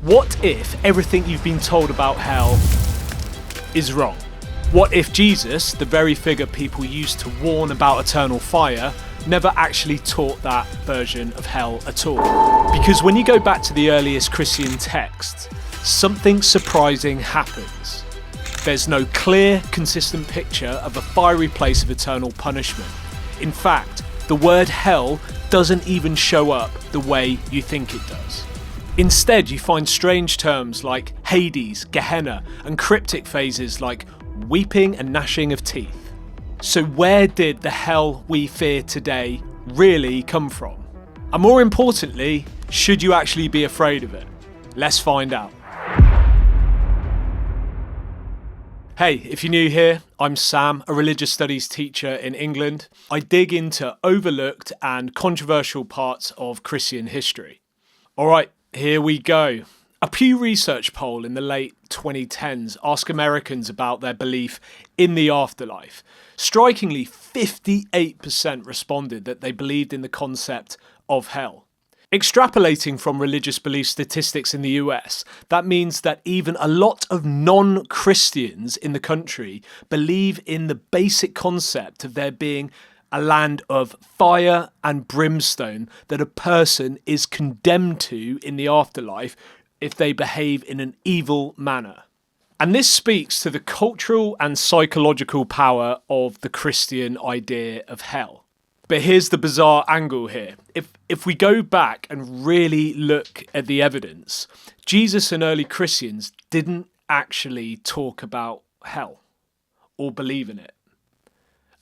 What if everything you've been told about hell is wrong? What if Jesus, the very figure people used to warn about eternal fire, never actually taught that version of hell at all? Because when you go back to the earliest Christian texts, something surprising happens. There's no clear, consistent picture of a fiery place of eternal punishment. In fact, the word hell doesn't even show up the way you think it does. Instead, you find strange terms like Hades, Gehenna, and cryptic phrases like weeping and gnashing of teeth. So where did the hell we fear today really come from? And more importantly, should you actually be afraid of it? Let's find out. Hey, if you're new here, I'm Sam, a religious studies teacher in England. I dig into overlooked and controversial parts of Christian history. Alright, here we go. A Pew Research poll in the late 2010s asked Americans about their belief in the afterlife. Strikingly, 58% responded that they believed in the concept of hell. Extrapolating from religious belief statistics in the US, that means that even a lot of non-Christians in the country believe in the basic concept of there being a land of fire and brimstone that a person is condemned to in the afterlife if they behave in an evil manner. And this speaks to the cultural and psychological power of the Christian idea of hell. But here's the bizarre angle here. If we go back and really look at the evidence, Jesus and early Christians didn't actually talk about hell or believe in it.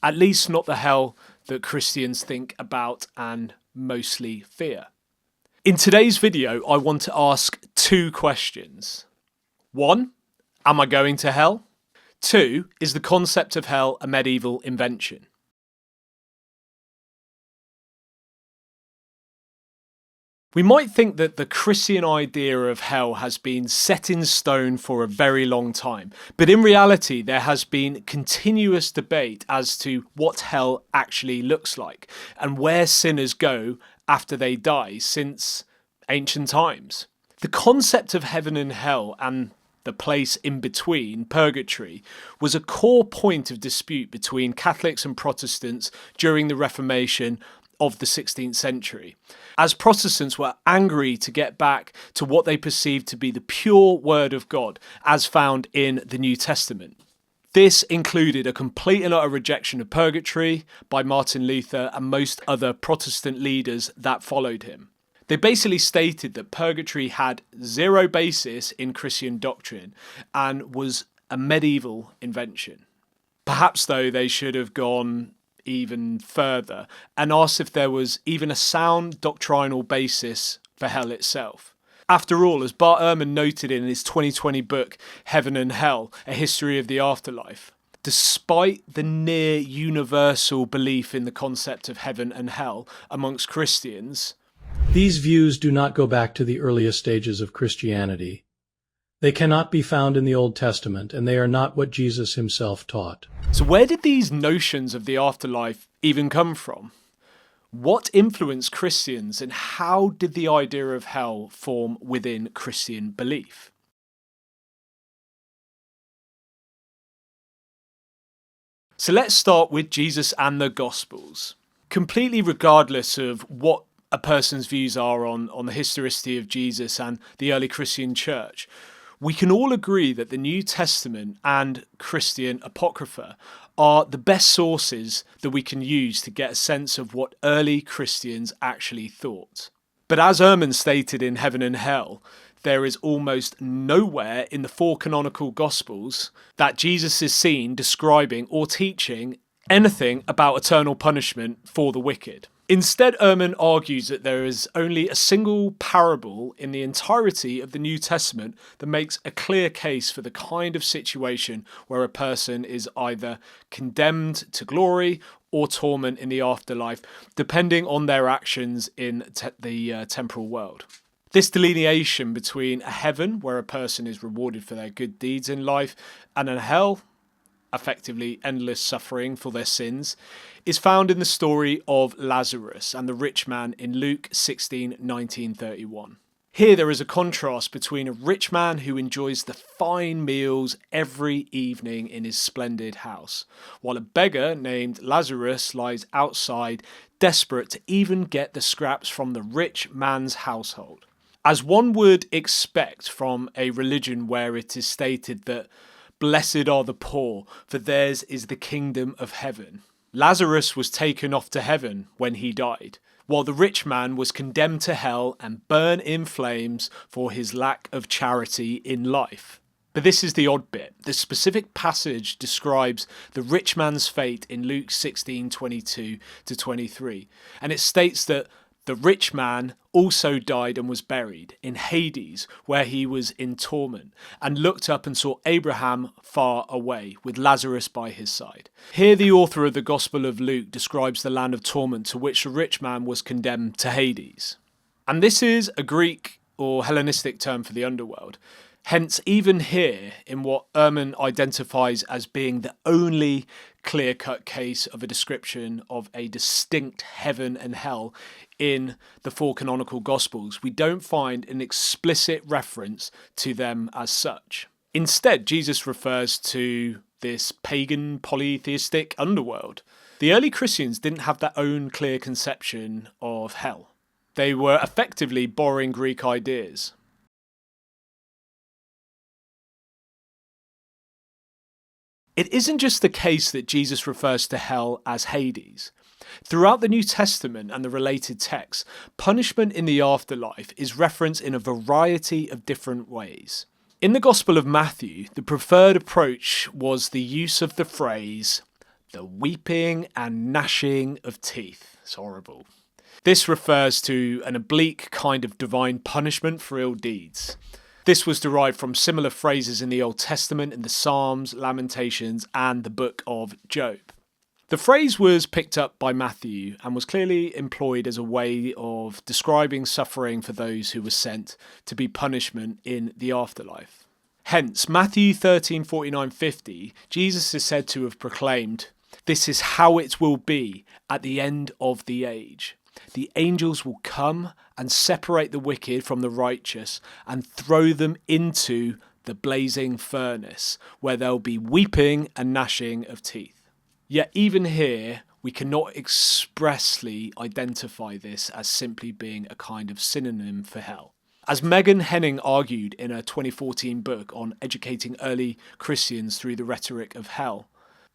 At least not the hell that Christians think about and mostly fear. In today's video, I want to ask two questions. 1, am I going to hell? 2, is the concept of hell a medieval invention? We might think that the Christian idea of hell has been set in stone for a very long time, but in reality there has been continuous debate as to what hell actually looks like and where sinners go after they die since ancient times. The concept of heaven and hell and the place in between, purgatory, was a core point of dispute between Catholics and Protestants during the Reformation of the 16th century, as Protestants were angry to get back to what they perceived to be the pure word of God as found in the New Testament. This included a complete and utter rejection of purgatory by Martin Luther and most other Protestant leaders that followed him. They basically stated that purgatory had zero basis in Christian doctrine and was a medieval invention. Perhaps, though, they should have gone even further and asked if there was even a sound doctrinal basis for hell itself. After all, as Bart Ehrman noted in his 2020 book, Heaven and Hell, A History of the Afterlife, despite the near universal belief in the concept of heaven and hell amongst Christians, these views do not go back to the earliest stages of Christianity. They cannot be found in the Old Testament, and they are not what Jesus himself taught. So where did these notions of the afterlife even come from? What influenced Christians, and how did the idea of hell form within Christian belief? So let's start with Jesus and the Gospels. Completely regardless of what a person's views are on the historicity of Jesus and the early Christian church, we can all agree that the New Testament and Christian Apocrypha are the best sources that we can use to get a sense of what early Christians actually thought. But as Ehrman stated in Heaven and Hell, there is almost nowhere in the 4 canonical Gospels that Jesus is seen describing or teaching anything about eternal punishment for the wicked. Instead, Ehrman argues that there is only a single parable in the entirety of the New Testament that makes a clear case for the kind of situation where a person is either condemned to glory or torment in the afterlife, depending on their actions in the temporal world. This delineation between a heaven, where a person is rewarded for their good deeds in life, and a hell, effectively endless suffering for their sins, is found in the story of Lazarus and the rich man in Luke 16:19-31. Here there is a contrast between a rich man who enjoys the fine meals every evening in his splendid house, while a beggar named Lazarus lies outside, desperate to even get the scraps from the rich man's household. As one would expect from a religion where it is stated that "Blessed are the poor, for theirs is the kingdom of heaven," Lazarus was taken off to heaven when he died, while the rich man was condemned to hell and burned in flames for his lack of charity in life. But this is the odd bit. The specific passage describes the rich man's fate in Luke 16:22 to 23, and it states that the rich man also died and was buried in Hades, where he was in torment, and looked up and saw Abraham far away, with Lazarus by his side. Here the author of the Gospel of Luke describes the land of torment to which the rich man was condemned to Hades. And this is a Greek or Hellenistic term for the underworld. Hence, even here, in what Ehrman identifies as being the only clear-cut case of a description of a distinct heaven and hell in the four canonical Gospels, we don't find an explicit reference to them as such. Instead, Jesus refers to this pagan polytheistic underworld. The early Christians didn't have their own clear conception of hell. They were effectively borrowing Greek ideas. It isn't just the case that Jesus refers to hell as Hades. Throughout the New Testament and the related texts, punishment in the afterlife is referenced in a variety of different ways. In the Gospel of Matthew, the preferred approach was the use of the phrase, "the weeping and gnashing of teeth." It's horrible. This refers to an oblique kind of divine punishment for ill deeds. This was derived from similar phrases in the Old Testament in the Psalms, Lamentations, and the book of Job. The phrase was picked up by Matthew and was clearly employed as a way of describing suffering for those who were sent to be punishment in the afterlife. Hence, Matthew 13:49-50, Jesus is said to have proclaimed, "This is how it will be at the end of the age. The angels will come and separate the wicked from the righteous and throw them into the blazing furnace, where there'll be weeping and gnashing of teeth." Yet even here, we cannot expressly identify this as simply being a kind of synonym for hell. As Megan Henning argued in a 2014 book on educating early Christians through the rhetoric of hell,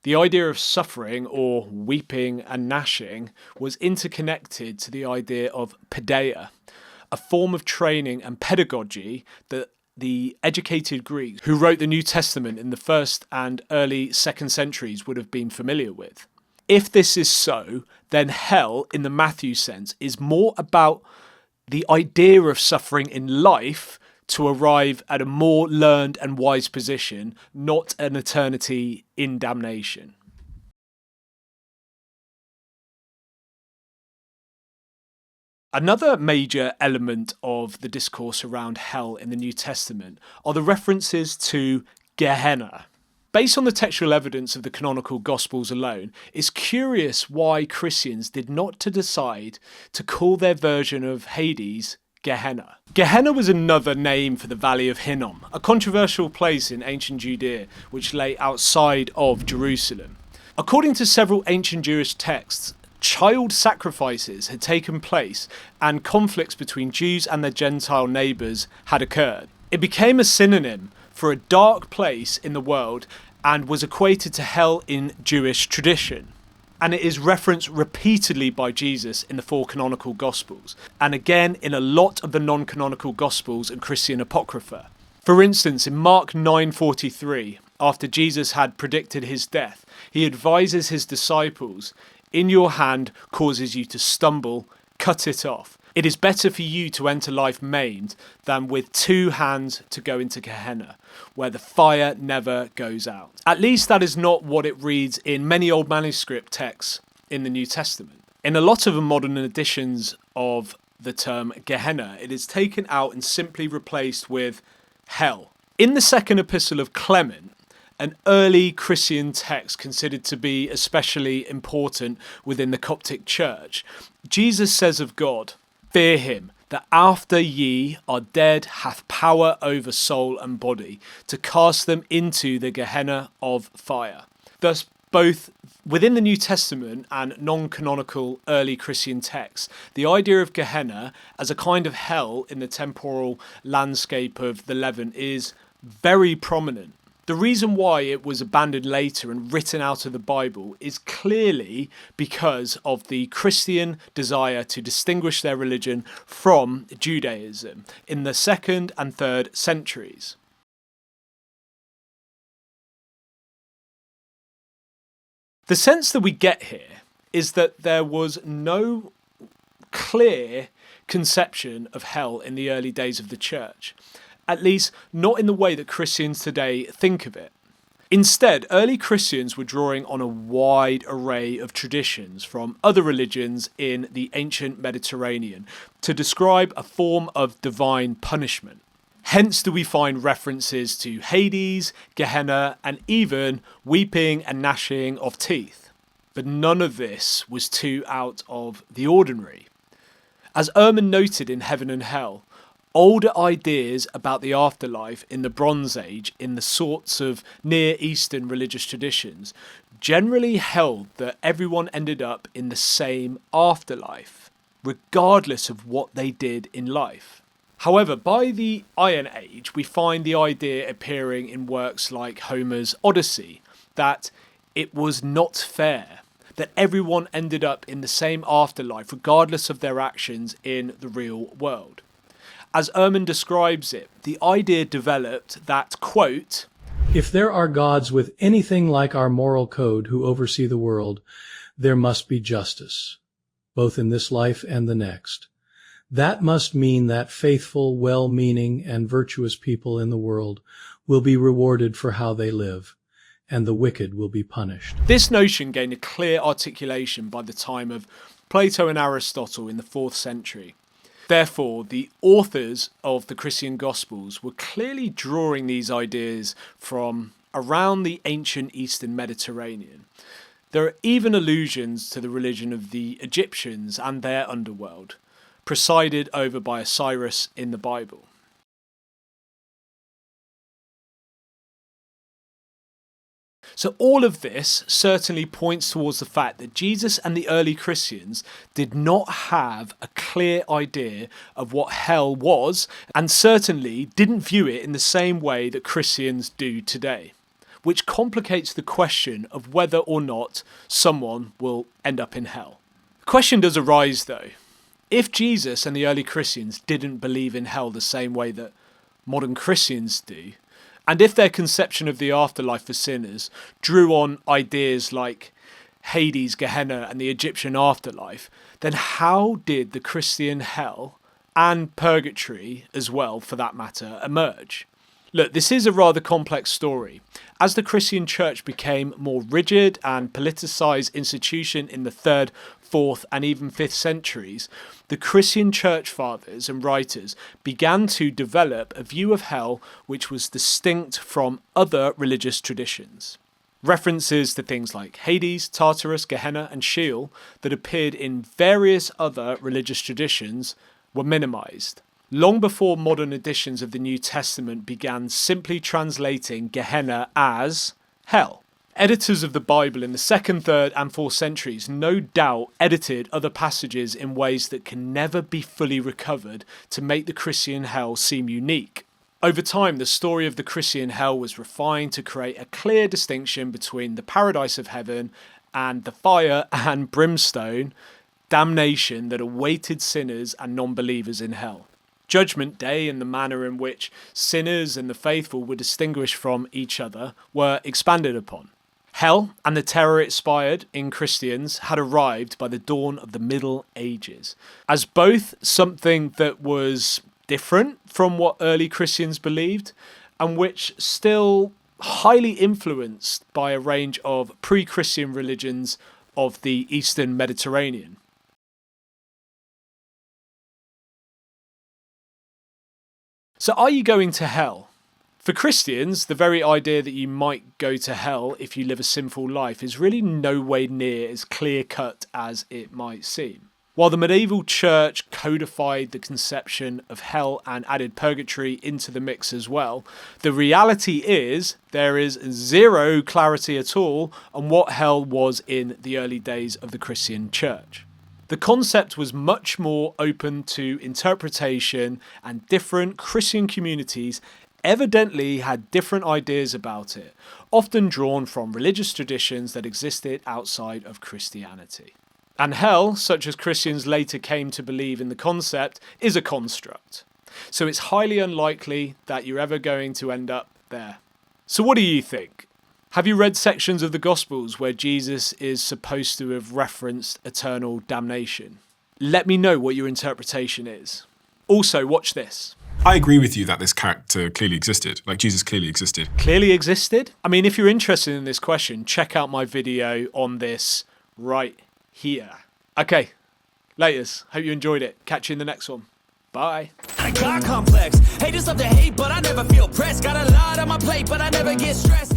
the idea of suffering, or weeping and gnashing, was interconnected to the idea of paideia, a form of training and pedagogy that the educated Greeks who wrote the New Testament in the 1st and early 2nd centuries would have been familiar with. If this is so, then hell, in the Matthew sense, is more about the idea of suffering in life to arrive at a more learned and wise position, not an eternity in damnation. Another major element of the discourse around hell in the New Testament are the references to Gehenna. Based on the textual evidence of the canonical Gospels alone, it's curious why Christians did not decide to call their version of Hades Gehenna. Gehenna was another name for the Valley of Hinnom, a controversial place in ancient Judea which lay outside of Jerusalem. According to several ancient Jewish texts, child sacrifices had taken place and conflicts between Jews and their Gentile neighbours had occurred. It became a synonym for a dark place in the world and was equated to hell in Jewish tradition. And it is referenced repeatedly by Jesus in the four canonical Gospels, and again in a lot of the non-canonical Gospels and Christian Apocrypha. For instance, in Mark 9:43, after Jesus had predicted his death, he advises his disciples, "In your hand causes you to stumble, cut it off. It is better for you to enter life maimed than with two hands to go into Gehenna, where the fire never goes out." At least that is not what it reads in many old manuscript texts in the New Testament. In a lot of the modern editions of the term Gehenna, it is taken out and simply replaced with hell. In the second epistle of Clement, an early Christian text considered to be especially important within the Coptic Church, Jesus says of God, "Fear him, that after ye are dead hath power over soul and body, to cast them into the Gehenna of fire. Thus, both within the New Testament and non-canonical early Christian texts, the idea of Gehenna as a kind of hell in the temporal landscape of the Levant is very prominent. The reason why it was abandoned later and written out of the Bible is clearly because of the Christian desire to distinguish their religion from Judaism in the 2nd and 3rd centuries. The sense that we get here is that there was no clear conception of hell in the early days of the church. At least not in the way that Christians today think of it. Instead, early Christians were drawing on a wide array of traditions from other religions in the ancient Mediterranean to describe a form of divine punishment. Hence do we find references to Hades, Gehenna, and even weeping and gnashing of teeth. But none of this was too out of the ordinary. As Ehrman noted in Heaven and Hell, older ideas about the afterlife in the Bronze Age in the sorts of Near Eastern religious traditions generally held that everyone ended up in the same afterlife, regardless of what they did in life. However, by the Iron Age, we find the idea appearing in works like Homer's Odyssey, that it was not fair, that everyone ended up in the same afterlife regardless of their actions in the real world. As Ehrman describes it, the idea developed that, quote, "If there are gods with anything like our moral code who oversee the world, there must be justice, both in this life and the next. That must mean that faithful, well-meaning, and virtuous people in the world will be rewarded for how they live, and the wicked will be punished." This notion gained a clear articulation by the time of Plato and Aristotle in the 4th century. Therefore, the authors of the Christian Gospels were clearly drawing these ideas from around the ancient Eastern Mediterranean. There are even allusions to the religion of the Egyptians and their underworld, presided over by Osiris in the Bible. So all of this certainly points towards the fact that Jesus and the early Christians did not have a clear idea of what hell was, and certainly didn't view it in the same way that Christians do today, which complicates the question of whether or not someone will end up in hell. The question does arise though, if Jesus and the early Christians didn't believe in hell the same way that modern Christians do, and if their conception of the afterlife for sinners drew on ideas like Hades, Gehenna, and the Egyptian afterlife, then how did the Christian hell, and purgatory as well for that matter, emerge? Look, this is a rather complex story. As the Christian church became more rigid and politicised institution in the 3rd, 4th and even 5th centuries, the Christian church fathers and writers began to develop a view of hell which was distinct from other religious traditions. References to things like Hades, Tartarus, Gehenna and Sheol that appeared in various other religious traditions were minimised. Long before modern editions of the New Testament began simply translating Gehenna as hell. Editors of the Bible in the 2nd, 3rd and 4th centuries no doubt edited other passages in ways that can never be fully recovered to make the Christian hell seem unique. Over time, the story of the Christian hell was refined to create a clear distinction between the paradise of heaven and the fire and brimstone damnation that awaited sinners and non-believers in hell. Judgment Day and the manner in which sinners and the faithful were distinguished from each other were expanded upon. Hell and the terror it inspired in Christians had arrived by the dawn of the Middle Ages, as both something that was different from what early Christians believed, and which still highly influenced by a range of pre-Christian religions of the Eastern Mediterranean. So are you going to hell? For Christians, the very idea that you might go to hell if you live a sinful life is really no way near as clear-cut as it might seem. While the medieval church codified the conception of hell and added purgatory into the mix as well, the reality is there is zero clarity at all on what hell was in the early days of the Christian church. The concept was much more open to interpretation, and different Christian communities evidently had different ideas about it, often drawn from religious traditions that existed outside of Christianity. And hell, such as Christians later came to believe in the concept, is a construct. So it's highly unlikely that you're ever going to end up there. So what do you think? Have you read sections of the Gospels where Jesus is supposed to have referenced eternal damnation? Let me know what your interpretation is. Also, watch this. I agree with you that this character clearly existed, like Jesus clearly existed. Clearly existed? I mean, if you're interested in this question, check out my video on this right here. Okay, laters. Hope you enjoyed it. Catch you in the next one. Bye. God complex. Haters love to hate, but I never feel pressed. Got a lot on my plate, but I never get stressed.